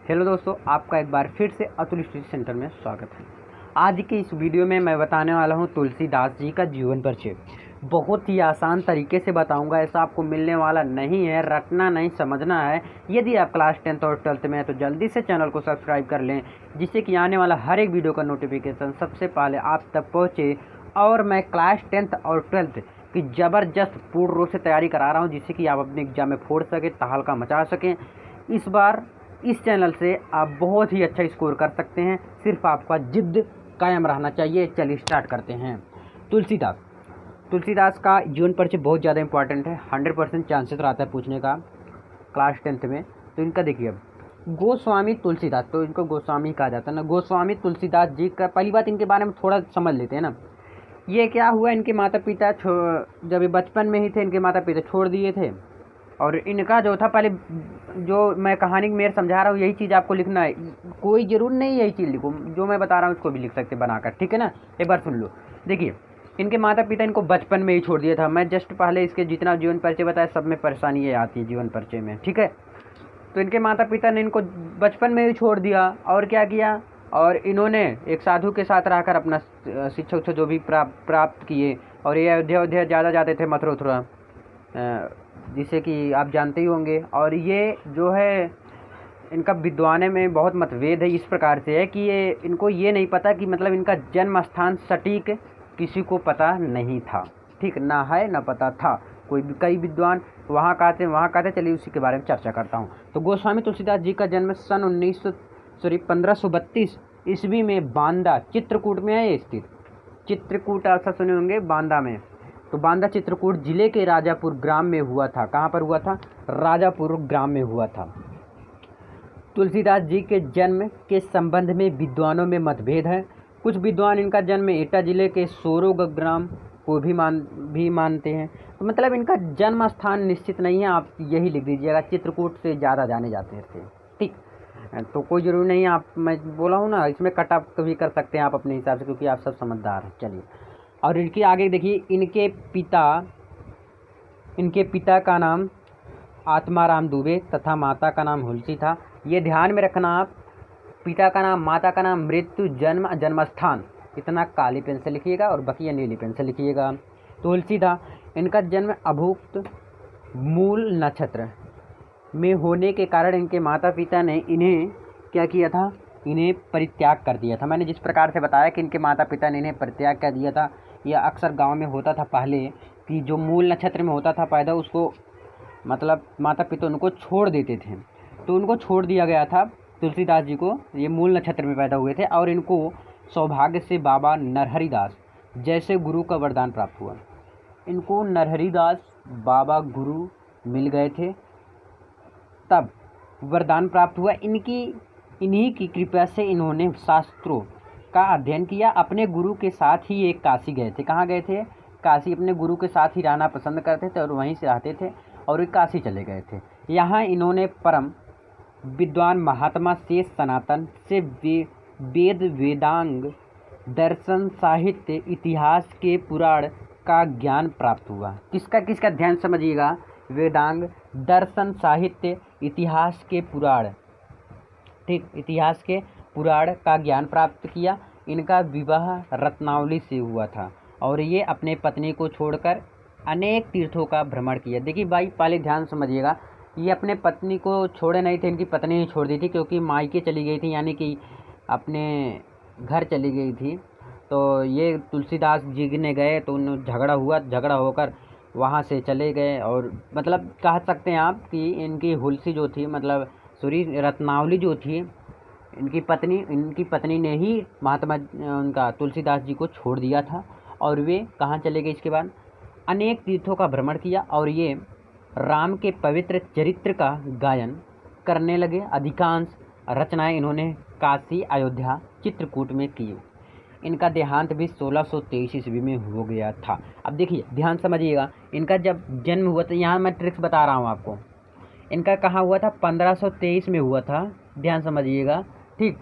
Hello दोस्तों, आपका एक बार फिर से अतुल स्टडी सेंटर में स्वागत है। आज की इस वीडियो में मैं बताने वाला हूं तुलसीदास जी का जीवन परिचय। बहुत ही आसान तरीके से बताऊंगा, ऐसा आपको मिलने वाला नहीं है, रटना नहीं समझना है। यदि आप क्लास 10th और 12th में हैं तो जल्दी से चैनल को सब्सक्राइब कर लें, जिससे कि आने वाला हर एक वीडियो का नोटिफिकेशन सबसे पहले आप तक पहुँचे। और मैं क्लास 10th और 12th की ज़बरदस्त पूर्ण रूप से तैयारी करा रहा हूँ, जिससे कि आप अपने एग्जाम में फोड़ सकें, तहलका मचा सकें। इस बार इस चैनल से आप बहुत ही अच्छा स्कोर कर सकते हैं, सिर्फ आपका जिद्द कायम रहना चाहिए। चलिए स्टार्ट करते हैं। तुलसीदास का जीवन परिचय बहुत ज़्यादा इंपॉर्टेंट है, 100% चांसेस रहता है पूछने का क्लास 10th में। तो इनका देखिए, अब गोस्वामी तुलसीदास, तो इनको गोस्वामी कहा जाता है ना। गोस्वामी तुलसीदास जी का पहली बात इनके बारे में थोड़ा समझ लेते हैं ना। ये क्या हुआ, इनके माता पिता जब ये बचपन में ही थे, इनके माता पिता छोड़ दिए थे। और इनका जो था, पहले जो मैं कहानी मेरे समझा रहा हूँ यही चीज़ आपको लिखना है, कोई ज़रूर नहीं यही चीज़ लिखो, जो मैं बता रहा हूँ इसको भी लिख सकते बनाकर, ठीक है ना। एक बार सुन लो। देखिए, इनके माता पिता इनको बचपन में ही छोड़ दिया था। मैं जस्ट पहले इसके जितना जीवन परिचय बताया, सब में परेशानी ये आती है जीवन परिचय में, ठीक है। तो इनके माता पिता ने इनको बचपन में ही छोड़ दिया, और क्या किया, और इन्होंने एक साधु के साथ रहकर अपना शिक्षा जो भी प्राप्त किए। और ये अयोध्या ज़्यादा जाते थे, मथुरा, जिसे कि आप जानते ही होंगे। और ये जो है, इनका विद्वानों में बहुत मतभेद है, इस प्रकार से है कि ये इनको ये नहीं पता कि मतलब इनका जन्म स्थान सटीक किसी को पता नहीं था, ठीक ना है ना पता था। कई विद्वान वहाँ कहते चलिए उसी के बारे में चर्चा करता हूँ। तो गोस्वामी तुलसीदास जी का जन्म सन 1532 ईस्वी में बांदा चित्रकूट में है स्थित। चित्रकूट ऐसा सुने होंगे, बांदा में। तो बांदा चित्रकूट जिले के राजापुर ग्राम में हुआ था। कहाँ पर हुआ था? राजापुर ग्राम में हुआ था। तुलसीदास जी के जन्म के संबंध में विद्वानों में मतभेद है। कुछ विद्वान इनका जन्म एटा जिले के सोरोग ग्राम को भी मानते हैं। तो मतलब इनका जन्म स्थान निश्चित नहीं है, आप यही लिख दीजिएगा, चित्रकूट से ज़्यादा जाने जाते थे, ठीक। तो कोई ज़रूरी नहीं है, आप मैं बोला हूँ ना, इसमें कट ऑफ भी कर सकते हैं आप अपने हिसाब से, क्योंकि आप सब समझदार हैं। चलिए, और इनके आगे देखिए, इनके पिता का नाम आत्माराम दुबे तथा माता का नाम हुलसी था। ये ध्यान में रखना आप, पिता का नाम, माता का नाम, मृत्यु, जन्म, जन्मस्थान, इतना काली पेन से लिखिएगा और बाकी नीली पेन से लिखिएगा। तो हुलसी था। इनका जन्म अभुक्त मूल नक्षत्र में होने के कारण इनके माता पिता ने इन्हें क्या किया था, इन्हें परित्याग कर दिया था। मैंने जिस प्रकार से बताया कि इनके माता पिता ने इन्हें परित्याग कर दिया था, यह अक्सर गांव में होता था पहले, कि जो मूल नक्षत्र में होता था पैदा, उसको मतलब माता पिता उनको छोड़ देते थे। तो उनको छोड़ दिया गया था तुलसीदास जी को, ये मूल नक्षत्र में पैदा हुए थे। और इनको सौभाग्य से बाबा नरहरिदास जैसे गुरु का वरदान प्राप्त हुआ। इनको नरहरिदास बाबा गुरु मिल गए थे, तब वरदान प्राप्त हुआ। इन्हीं की कृपा से इन्होंने शास्त्रों का अध्ययन किया। अपने गुरु के साथ ही एक काशी गए थे। कहाँ गए थे? काशी। अपने गुरु के साथ ही रहना पसंद करते थे और वहीं से रहते थे, और एक काशी चले गए थे। यहाँ इन्होंने परम विद्वान महात्मा शेष सनातन से वेद वेदांग दर्शन साहित्य इतिहास के पुराण का ज्ञान प्राप्त हुआ। किसका ध्यान समझिएगा, वेदांग दर्शन साहित्य इतिहास के पुराण, ठीक, इतिहास के पुराण का ज्ञान प्राप्त किया। इनका विवाह रत्नावली से हुआ था, और ये अपने पत्नी को छोड़कर अनेक तीर्थों का भ्रमण किया। देखिए भाई, पहले ध्यान समझिएगा, ये अपने पत्नी को छोड़े नहीं थे, इनकी पत्नी ही छोड़ दी थी, क्योंकि मायके चली गई थी, यानी कि अपने घर चली गई थी। तो ये तुलसीदास जी ने गए तो उन झगड़ा हुआ, झगड़ा होकर वहाँ से चले गए। और मतलब कह सकते हैं आप कि इनकी हुलसी जो थी, मतलब रत्नावली जो थी, इनकी पत्नी ने ही महात्मा उनका तुलसीदास जी को छोड़ दिया था। और वे कहाँ चले गए इसके बाद? अनेक तीर्थों का भ्रमण किया, और ये राम के पवित्र चरित्र का गायन करने लगे। अधिकांश रचनाएं इन्होंने काशी, अयोध्या, चित्रकूट में की। इनका देहांत भी 1623 ईस्वी में हो गया था। अब देखिए, ध्यान समझिएगा, इनका जब जन्म हुआ था, यहाँ मैं ट्रिक्स बता रहा हूँ आपको, इनका कहाँ हुआ था? 1523 में हुआ था। ध्यान समझिएगा, ठीक,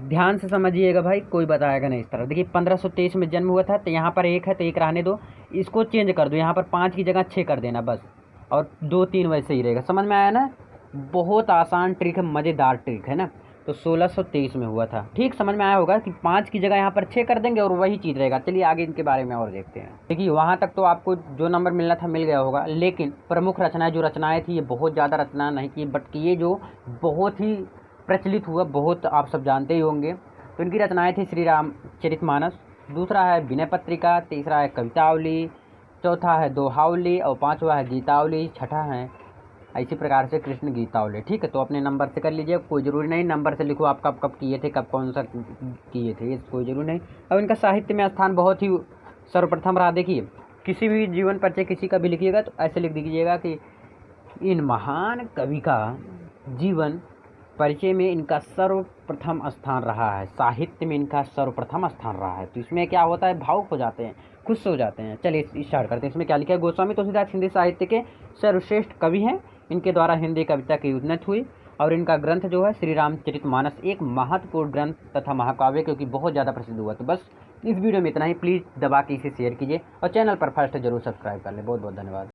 ध्यान से समझिएगा भाई, कोई बताएगा नहीं इस तरह। देखिए, 1523 में जन्म हुआ था। तो यहाँ पर 1 है तो 1 रहने दो, इसको चेंज कर दो, यहाँ पर 5 की जगह 6 कर देना बस, और 2 3 वैसे ही रहेगा। समझ में आया ना? बहुत आसान ट्रिक है, मज़ेदार ट्रिक है ना। तो 1623 में हुआ था। ठीक समझ में आया होगा कि 5 की जगह यहाँ पर 6 कर देंगे और वही चीज़ रहेगा। चलिए आगे इनके बारे में और देखते हैं। देखिए वहाँ तक तो आपको जो नंबर मिलना था मिल गया होगा, लेकिन प्रमुख रचनाएं जो रचनाएं थी ये बहुत ज़्यादा रचना नहीं की, बट ये जो बहुत ही प्रचलित हुआ, बहुत आप सब जानते ही होंगे। तो इनकी रचनाएं थी श्री रामचरितमानस, दूसरा है विनय पत्रिका, तीसरा है कवितावली, चौथा है दोहावली और पाँचवा है गीतावली, छठा है इसी प्रकार से कृष्ण गीतावली। ठीक है, तो अपने नंबर से कर लीजिए, कोई ज़रूरी नहीं नंबर से लिखो आप कब कब किए थे, कब कौन सा किए थे, ये कोई ज़रूरी नहीं। अब इनका साहित्य में स्थान बहुत ही सर्वप्रथम रहा। देखिए किसी भी जीवन परिचय किसी का भी लिखिएगा तो ऐसे लिख दीजिएगा कि इन महान कवि का जीवन परिचय में इनका सर्वप्रथम स्थान रहा है, साहित्य में इनका सर्वप्रथम स्थान रहा है। तो इसमें क्या होता है, भावुक हो जाते हैं, खुश हो जाते हैं। चलिए स्टार्ट करते हैं। इसमें क्या लिखा है, गोस्वामी तुलसीदास हिंदी साहित्य के सर्वश्रेष्ठ कवि हैं। इनके द्वारा हिंदी कविता की उन्नति हुई और इनका ग्रंथ जो है श्री रामचरितमानस एक महत्वपूर्ण ग्रंथ तथा महाकाव्य, क्योंकि बहुत ज़्यादा प्रसिद्ध हुआ। तो बस इस वीडियो में इतना ही। प्लीज़ दबा के इसे शेयर कीजिए और चैनल पर फर्स्ट जरूर सब्सक्राइब कर लें। बहुत बहुत धन्यवाद।